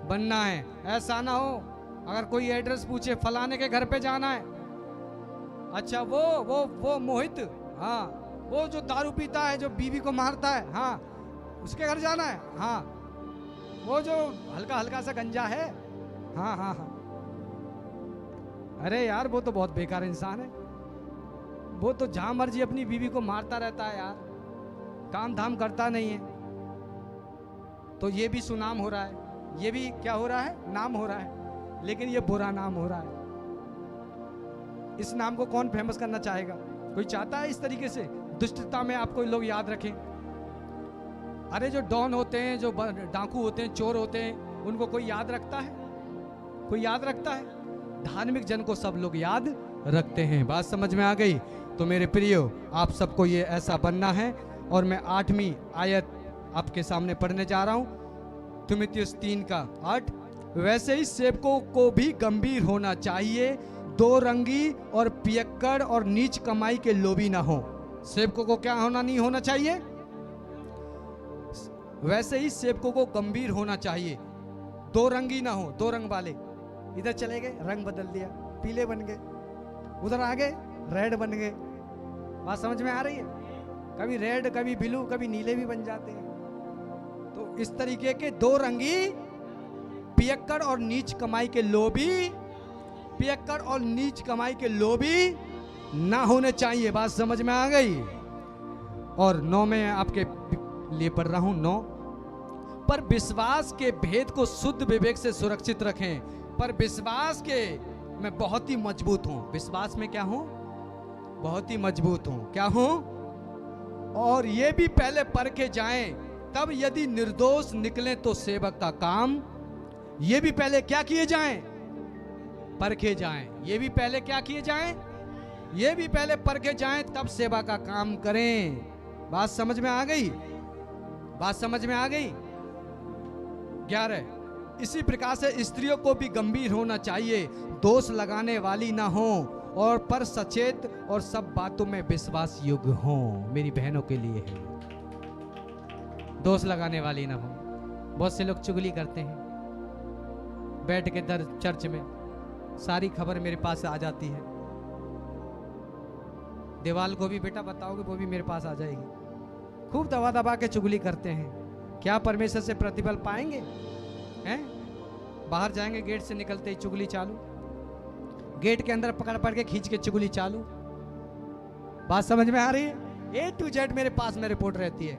बनना है। ऐसा ना हो अगर कोई एड्रेस पूछे फलाने के घर पे जाना है, अच्छा वो मोहित, हाँ वो जो दारू पीता है, जो बीवी को मारता है, हाँ उसके घर जाना है, हाँ वो जो हल्का हल्का सा गंजा है, हाँ हाँ हाँ। अरे यार वो तो बहुत बेकार इंसान है, वो तो जहां मर्जी अपनी बीवी को मारता रहता है यार, काम धाम करता नहीं है। तो ये भी सुनाम हो रहा है, ये भी क्या हो रहा है? नाम हो रहा है, लेकिन ये बुरा नाम हो रहा है। इस नाम को कौन फेमस करना चाहेगा? कोई चाहता है इस तरीके से दुष्टता में आपको लोग याद रखें? अरे जो डॉन होते हैं, जो डाकू होते हैं, चोर होते हैं, उनको कोई याद रखता है? कोई याद रखता है? धार्मिक जन को सब लोग याद रखते हैं। बात समझ में आ गई? तो मेरे प्रियो, आप सबको ये ऐसा बनना है। और मैं 8वीं आयत आपके सामने पढ़ने जा रहा हूं, तीमुथियुस 3:8। वैसे ही सेवकों को भी गंभीर होना चाहिए, दो रंगी और पियक्कड़ और नीच कमाई के लोभी ना हो। सेवकों को क्या होना, नहीं होना चाहिए? वैसे ही सेवकों को गंभीर होना चाहिए, दो रंगी ना हो, दो रंग वाले। इधर चले गए, रंग बदल दिया, पीले बन गए, उधर आ गए, रेड बन गए। बात समझ में आ रही है? कभी रेड, कभी ब्लू, कभी नीले भी बन जाते हैं। तो इस तरीके के दो रंगी, पियक्कड़ और नीच कमाई के लोभी, पियक्कड़ और नीच कमाई के लोभी ना होने चाहिए। बात समझ में आ गई? और 9 में आपके लिए पढ़ रहा हूं, 9। पर विश्वास के भेद को शुद्ध विवेक से सुरक्षित रखें। पर विश्वास के मैं बहुत ही मजबूत हूं। विश्वास में क्या हूं? बहुत ही मजबूत हूं। क्या हूं? और ये भी पहले परखे जाएं, तब यदि निर्दोष निकले तो सेवक का काम। ये भी पहले क्या किए जाएं? परखे जाएं। ये भी पहले क्या किए जाएं? ये भी पहले परखे जाएं, तब सेवा का काम करें। बात समझ में आ गई? बात समझ में आ गई? 11। इसी प्रकार से स्त्रियों को भी गंभीर होना चाहिए, दोष लगाने वाली ना हो और पर सचेत और सब बातों में विश्वास योग्य हो। मेरी बहनों के लिए है, दोष लगाने वाली ना हो। बहुत से लोग चुगली करते हैं बैठ के दर चर्च में, सारी खबर मेरे पास आ जाती है। दीवाल को भी बेटा बताओगे वो भी मेरे पास आ जाएगी। खूब दबा दबा के चुगली करते हैं। क्या परमेश्वर से प्रतिफल पाएंगे? हैं? बाहर जाएंगे, गेट से निकलते ही चुगली चालू, गेट के अंदर पकड़ पकड़ के खींच के चुगली चालू। बात समझ में आ रही है? A to Z मेरे पास में रिपोर्ट रहती है।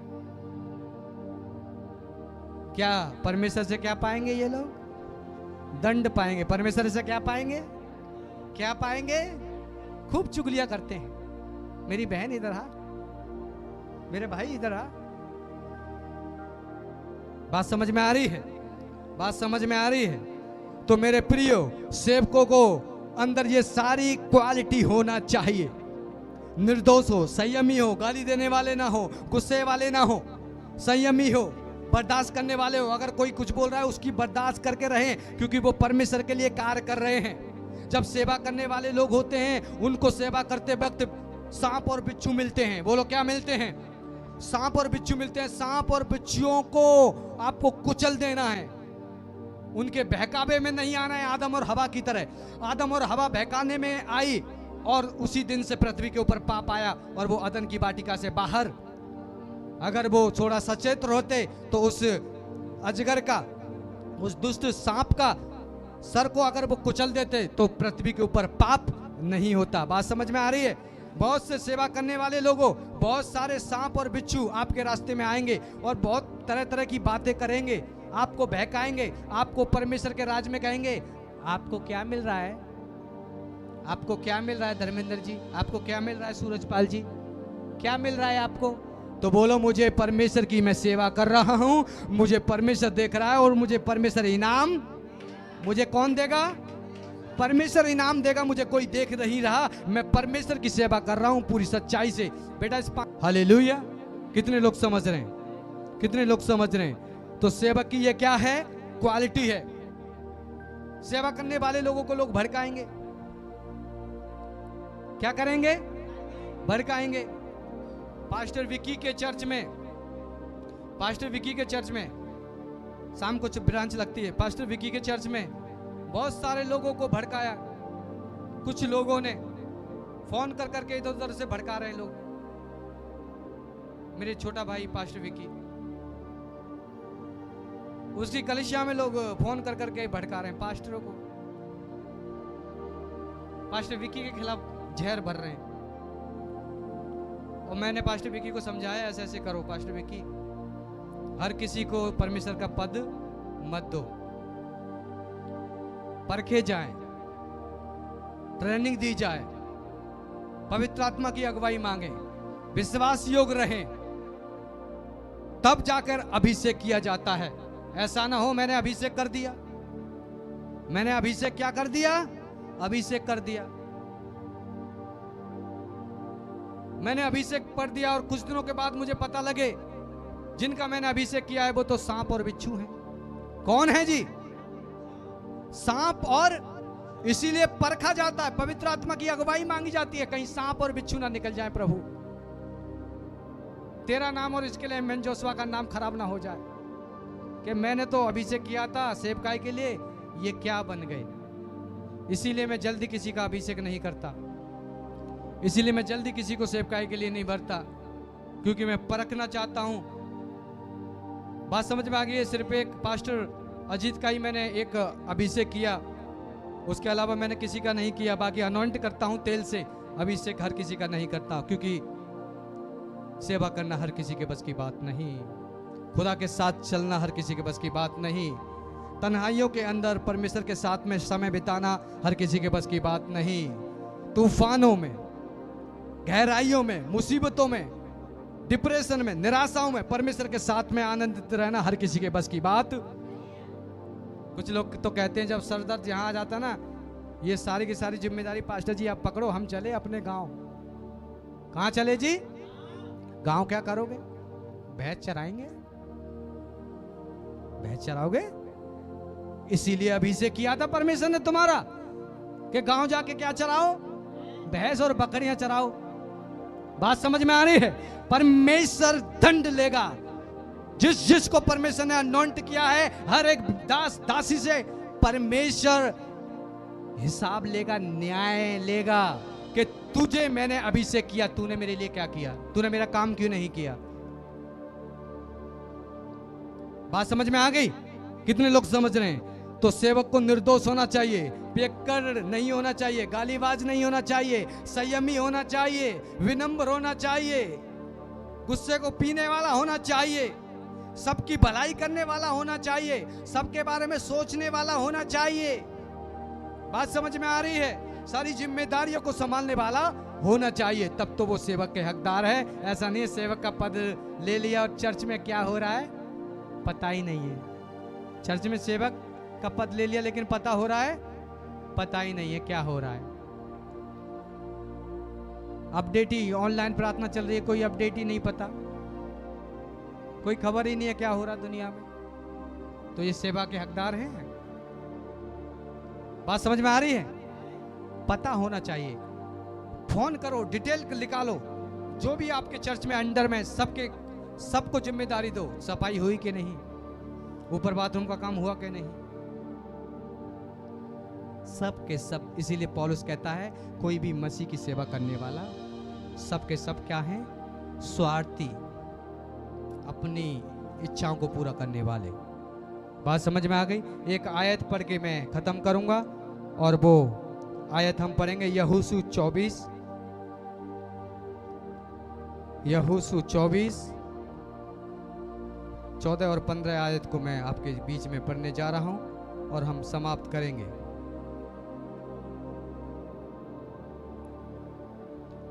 क्या परमेश्वर से क्या पाएंगे ये लोग? दंड पाएंगे। परमेश्वर से क्या पाएंगे? क्या पाएंगे? खूब चुगलियां करते हैं। मेरी बहन इधर आ, मेरे भाई इधर आ। बात समझ में आ रही है? बात समझ में आ रही है? तो मेरे प्रियो सेवकों को अंदर ये सारी क्वालिटी होना चाहिए। निर्दोष हो, संयमी हो, गाली देने वाले ना हो, गुस्से वाले ना हो, संयमी हो, बर्दाश्त करने वाले हो। अगर कोई कुछ बोल रहा है उसकी बर्दाश्त करके रहें, क्योंकि वो परमेश्वर के लिए कार्य कर रहे हैं। जब सेवा करने वाले लोग होते हैं उनको सेवा करते वक्त सांप और बिच्छू मिलते हैं। बोलो क्या मिलते हैं? सांप और बिच्छू मिलते हैं। सांप और बिच्छुओं को आपको कुचल देना है, उनके बहकावे में नहीं आना है। आदम और हवा की तरह आदम और हवा बहकाने में आई और उसी दिन से पृथ्वी के ऊपर पाप आया और वो अदन की वाटिका से बाहर। अगर वो थोड़ा सचेत होते तो उस अजगर का, उस दुष्ट सांप का सर को अगर वो कुचल देते तो पृथ्वी के ऊपर पाप नहीं होता। बात समझ में आ रही है? बहुत से सेवा करने वाले लोगों, बहुत सारे सांप और बिच्छू आपके रास्ते में आएंगे और बहुत तरह तरह की बातें करेंगे, आपको बहकाएंगे, आपको परमेश्वर के राज में कहेंगे। आपको क्या मिल रहा है? आपको क्या मिल रहा है धर्मेंद्र जी? आपको क्या मिल रहा है सूरजपाल जी? क्या मिल रहा है आपको? तो बोलो मुझे परमेश्वर की मैं सेवा कर रहा हूं, मुझे परमेश्वर देख रहा है और मुझे परमेश्वर इनाम, मुझे कौन देगा? परमेश्वर इनाम देगा। मुझे कोई देख नहीं रहा, मैं परमेश्वर की सेवा कर रहा हूं पूरी सच्चाई से। बेटा इस हालेलुया। कितने लोग समझ रहे हैं? कितने लोग समझ रहे हैं? तो सेवक की ये क्या है? क्वालिटी है। सेवा करने वाले लोगों को लोग भड़काएंगे। क्या करेंगे? भड़काएंगे। पास्टर विकी के चर्च में, पास्टर विकी के चर्च में शाम को ब्रांच लगती है। पास्टर विकी के चर्च में बहुत सारे लोगों को भड़काया। कुछ लोगों ने फोन कर करके इधर उधर से भड़का रहे लोग। मेरे छोटा भाई पास्टर विकी, उसकी कलिसिया में लोग फोन कर करके भड़का रहे हैं पास्टरों को। पास्टर विकी के खिलाफ जहर भर रहे हैं। और मैंने पास्टर विकी को समझाया ऐसे ऐसे करो पास्टर विकी, हर किसी को परमेश्वर का पद मत दो, परखे जाएं, ट्रेनिंग दी जाए, पवित्र आत्मा की अगुवाई मांगे, विश्वास योग्य रहें, तब जाकर अभिषेक किया जाता है। ऐसा ना हो मैंने अभिषेक कर दिया, मैंने अभिषेक क्या कर दिया? अभिषेक कर दिया, मैंने अभिषेक पढ़ दिया और कुछ दिनों के बाद मुझे पता लगे जिनका मैंने अभिषेक किया है वो तो सांप और बिच्छू हैं। कौन है जी? सांप। और इसीलिए परखा जाता है, पवित्र आत्मा की अगुवाई मांगी जाती है, कहीं सांप और बिच्छू ना निकल जाए। प्रभु तेरा नाम और इसके लिए मैन जोशुआ का नाम खराब ना हो जाए कि मैंने तो अभिषेक किया था सेवकाई के लिए, ये क्या बन गए। इसीलिए मैं जल्दी किसी का अभिषेक नहीं करता, इसीलिए मैं जल्दी किसी को सेवकाई के लिए नहीं भरता, क्योंकि मैं परखना चाहता हूं। बात समझ में आ गई है? सिर्फ एक पास्टर अजीत का ही मैंने एक अभिषेक किया, उसके अलावा मैंने किसी का नहीं किया। बाकी अनॉइंट करता हूं तेल से, अभिषेक हर किसी का नहीं करता, क्योंकि सेवा करना हर किसी के बस की बात नहीं, खुदा के साथ चलना हर किसी के बस की बात नहीं, तन्हाइयों के अंदर परमेश्वर के साथ में समय बिताना हर किसी के बस की बात नहीं, तूफानों में, गहराइयों में, मुसीबतों में, डिप्रेशन में, निराशाओं में परमेश्वर के साथ में आनंदित रहना हर किसी के बस की बात। कुछ लोग तो कहते हैं जब सर दर्द यहाँ आ जाता ना, ये सारी की सारी जिम्मेदारी पास्टर जी आप पकड़ो, हम चले अपने गांव। कहाँ चले जी? गांव क्या करोगे? भैंस चराएंगे? भैंस चराओगे? इसीलिए अभिषेक किया था परमेश्वर ने तुम्हारा कि गांव जाके क्या चराओ? भैंस और बकरियां चराओ। बात समझ में आ रही है? परमेश्वर दंड लेगा। जिसको परमेश्वर ने अनॉइंट किया है, हर एक दास दासी से परमेश्वर हिसाब लेगा, न्याय लेगा कि तुझे मैंने अभिषेक किया, तूने मेरे लिए क्या किया, तूने मेरा काम क्यों नहीं किया। बात समझ में आ गई? कितने लोग समझ रहे हैं? तो सेवक को निर्दोष होना चाहिए, पियक्कड़ नहीं होना चाहिए, गालीबाज नहीं होना चाहिए, संयमी होना चाहिए, विनम्र होना चाहिए, गुस्से को पीने वाला होना चाहिए, सबकी भलाई करने वाला होना चाहिए, सबके बारे में सोचने वाला होना चाहिए। बात समझ में आ रही है? सारी जिम्मेदारियों को संभालने वाला होना चाहिए, तब तो वो सेवक के हकदार है। ऐसा नहीं है सेवक का पद ले लिया और चर्च में क्या हो रहा है पता ही नहीं है। चर्च में सेवक का पद ले लिया लेकिन पता हो रहा है, पता ही नहीं है क्या हो रहा है। अपडेट ही, ऑनलाइन प्रार्थना चल रही है, कोई अपडेट ही नहीं पता, कोई खबर ही नहीं है क्या हो रहा दुनिया में। तो ये सेवा के हकदार हैं? बात समझ में आ रही है? पता होना चाहिए। फोन करो, डिटेल निकालो, जो भी आपके चर्च में अंडर में सबको जिम्मेदारी दो, सफाई हुई कि नहीं, ऊपर बाथरूम का काम हुआ कि नहीं, सब के सब। इसीलिए पौलुस कहता है कोई भी मसीह की सेवा करने वाला सब के सब क्या है? स्वार्थी, अपनी इच्छाओं को पूरा करने वाले। बात समझ में आ गई? एक आयत पढ़ के मैं खत्म करूंगा, और वो आयत हम पढ़ेंगे यहोशू 24, यहोशू 24 14 और 15 आयत को मैं आपके बीच में पढ़ने जा रहा हूं और हम समाप्त करेंगे।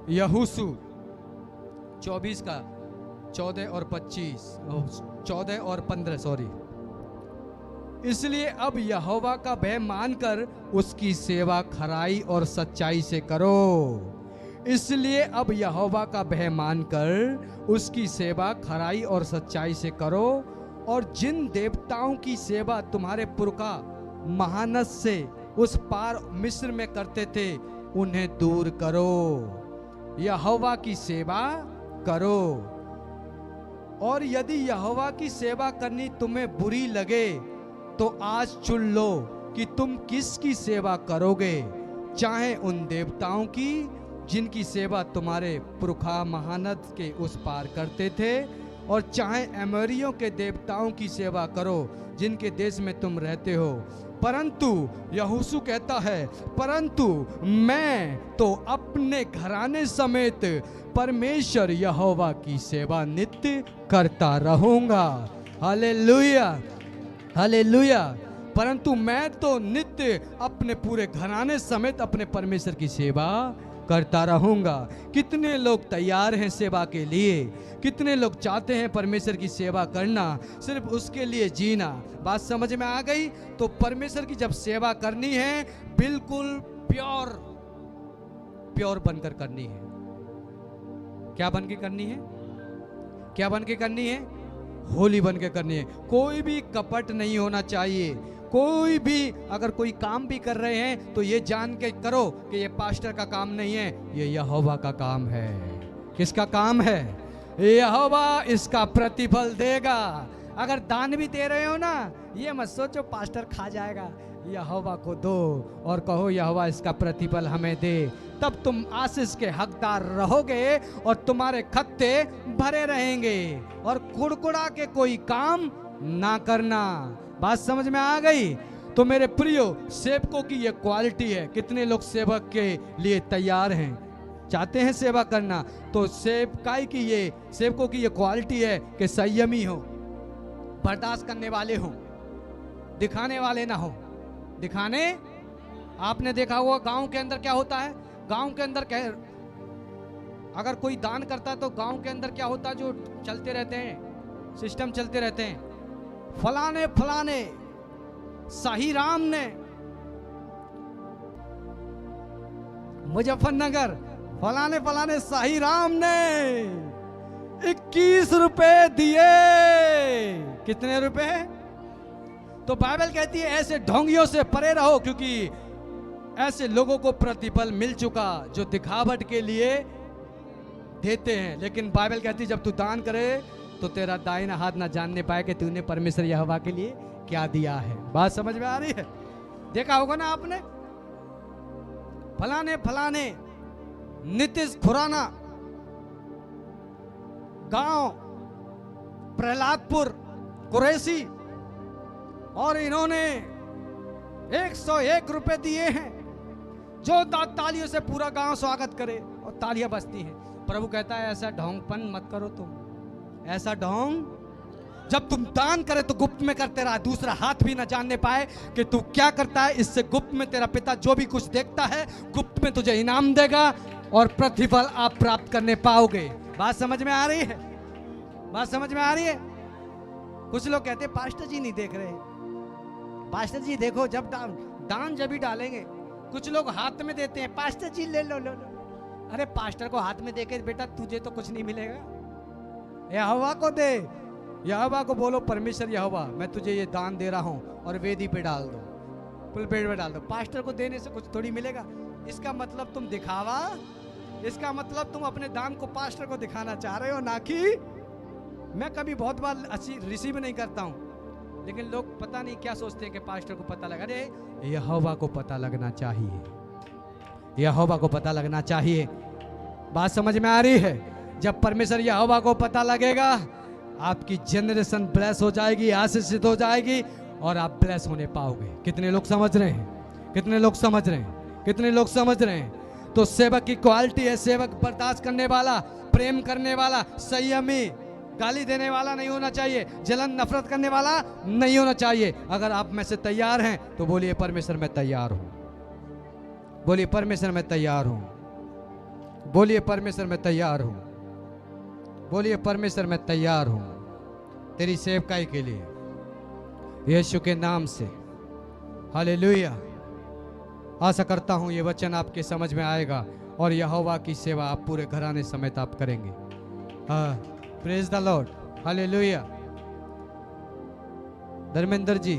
यहोशू 24 का 14 और 15 सॉरी। इसलिए अब यहोवा का भय मानकर उसकी सेवा खराई और सच्चाई से करो। इसलिए अब यहोवा का भय मानकर उसकी सेवा खराई और सच्चाई से करो, और जिन देवताओं की सेवा तुम्हारे पुरखा महानस से उस पार मिस्र में करते थे उन्हें दूर करो। यहोवा की सेवा करो। और यदि यहोवा की सेवा करनी तुम्हें बुरी लगे तो आज चुन लो कि तुम किसकी सेवा करोगे, चाहे उन देवताओं की जिनकी सेवा तुम्हारे पुरखा महानद के उस पार करते थे, और चाहे अमोरियों के देवताओं की सेवा करो जिनके देश में तुम रहते हो। परंतु यहोशू कहता है, परंतु मैं तो अपने घराने समेत परमेश्वर यहोवा की सेवा नित्य करता रहूंगा। Hallelujah, hallelujah. परंतु मैं तो नित्य अपने पूरे घराने समेत अपने परमेश्वर की सेवा करता रहूंगा। कितने लोग तैयार हैं सेवा के लिए? कितने लोग चाहते हैं परमेश्वर की सेवा करना, सिर्फ उसके लिए जीना? बात समझ में आ गई? तो परमेश्वर की जब सेवा करनी है बिल्कुल प्योर बनकर करनी है। क्या बन के करनी है? क्या बन के करनी है? होली बन के करनी है। कोई भी कपट नहीं होना चाहिए। कोई भी अगर कोई काम भी कर रहे हैं तो ये जान के करो कि ये पास्टर का काम नहीं है, ये यहोवा का काम है। किसका काम है? यहोवा इसका प्रतिफल देगा। अगर दान भी दे रहे हो ना, ये मत सोचो पास्टर खा जाएगा, यहोवा को दो और कहो यहोवा इसका प्रतिफल हमें दे, तब तुम आशीष के हकदार रहोगे और तुम्हारे खत्ते भरे रहेंगे। और कुड़कुड़ा के कोई काम ना करना। बात समझ में आ गई? तो मेरे प्रियो, सेवकों की ये क्वालिटी है। कितने लोग सेवक के लिए तैयार हैं, चाहते हैं सेवा करना? तो सेवकों की ये क्वालिटी है कि संयमी हो, बर्दाश्त करने वाले हो, दिखाने वाले ना हो। दिखाने, आपने देखा हुआ गांव के अंदर क्या होता है? गांव के अंदर अगर कोई दान करता है तो गांव के अंदर क्या होता है? जो चलते रहते हैं, सिस्टम चलते रहते हैं, फलाने फलाने शाही राम ने मुजफ्फरनगर, फलाने फलाने शाही राम ने 21 रुपए दिए। कितने रुपए? तो बाइबल कहती है ऐसे ढोंगियों से परे रहो, क्योंकि ऐसे लोगों को प्रतिफल मिल चुका जो दिखावट के लिए देते हैं। लेकिन बाइबल कहती है जब तू दान करे तो तेरा दाहिना हाथ ना जानने पाए कि तूने परमेश्वर यहोवा के लिए क्या दिया है। बात समझ में आ रही है? देखा होगा ना आपने, फलाने फलाने नीतीश खुराना गांव प्रहलादपुर कुरैशी, और इन्होंने 101 रुपए दिए हैं। जो तालियों से पूरा गांव स्वागत करे और तालियां बजती हैं। प्रभु कहता है ऐसा ढोंगपन मत करो तुम, ऐसा ढोंग। जब तुम दान करे तो गुप्त में करते रहा, दूसरा हाथ भी ना जानने पाए कि तू क्या करता है। इससे गुप्त में तेरा पिता जो भी कुछ देखता है गुप्त में तुझे इनाम देगा और प्रतिफल आप प्राप्त करने पाओगे। बात समझ में आ रही है? बात समझ में आ रही है? कुछ लोग कहते हैं पास्टर जी नहीं देख रहे। पास्टर जी देखो, जब दान जब भी डालेंगे। कुछ लोग हाथ में देते हैं, पास्टर जी ले लो लो लो। अरे पास्टर को हाथ में देके बेटा तुझे तो कुछ नहीं मिलेगा। यहोवा को दे, यहोवा को बोलो परमेश्वर यहोवा मैं तुझे ये दान दे रहा हूं और वेदी पे डाल दो, पुलपेट पे डाल दो। पास्टर को देने से कुछ थोड़ी मिलेगा। इसका मतलब तुम दिखावा, इसका मतलब तुम अपने दान को पास्टर को दिखाना चाह रहे हो, ना कि मैं कभी बहुत बार अच्छी रिसीव नहीं करता हूं, लेकिन लोग पता नहीं क्या सोचते हैं कि पास्टर को पता लगा। अरे यहोवा को पता लगना चाहिए, यहोवा को पता लगना चाहिए। बात समझ में आ रही है? जब परमेश्वर यहोवा को पता लगेगा आपकी जनरेशन ब्लेस हो जाएगी, आशीषित हो जाएगी और आप ब्लेस होने पाओगे। कितने लोग समझ रहे हैं? कितने लोग समझ रहे हैं? कितने लोग समझ रहे हैं? तो सेवक की क्वालिटी है, सेवक बर्दाश्त करने वाला, प्रेम करने वाला, संयमी, गाली देने वाला नहीं होना चाहिए, जलन नफरत करने वाला नहीं होना चाहिए। अगर आप में से तैयार हैं तो बोलिए परमेश्वर मैं तैयार हूं। बोलिए परमेश्वर मैं तैयार हूं। बोलिए परमेश्वर मैं तैयार हूं। बोलिए परमेश्वर मैं तैयार हूं तेरी सेवकाई के लिए, यीशु के नाम से। हालेलुया। आशा करता हूं ये वचन आपके समझ में आएगा और यहोवा की सेवा आप पूरे घराने समेत आप करेंगे। Praise the Lord. Hallelujah. Dharmendra ji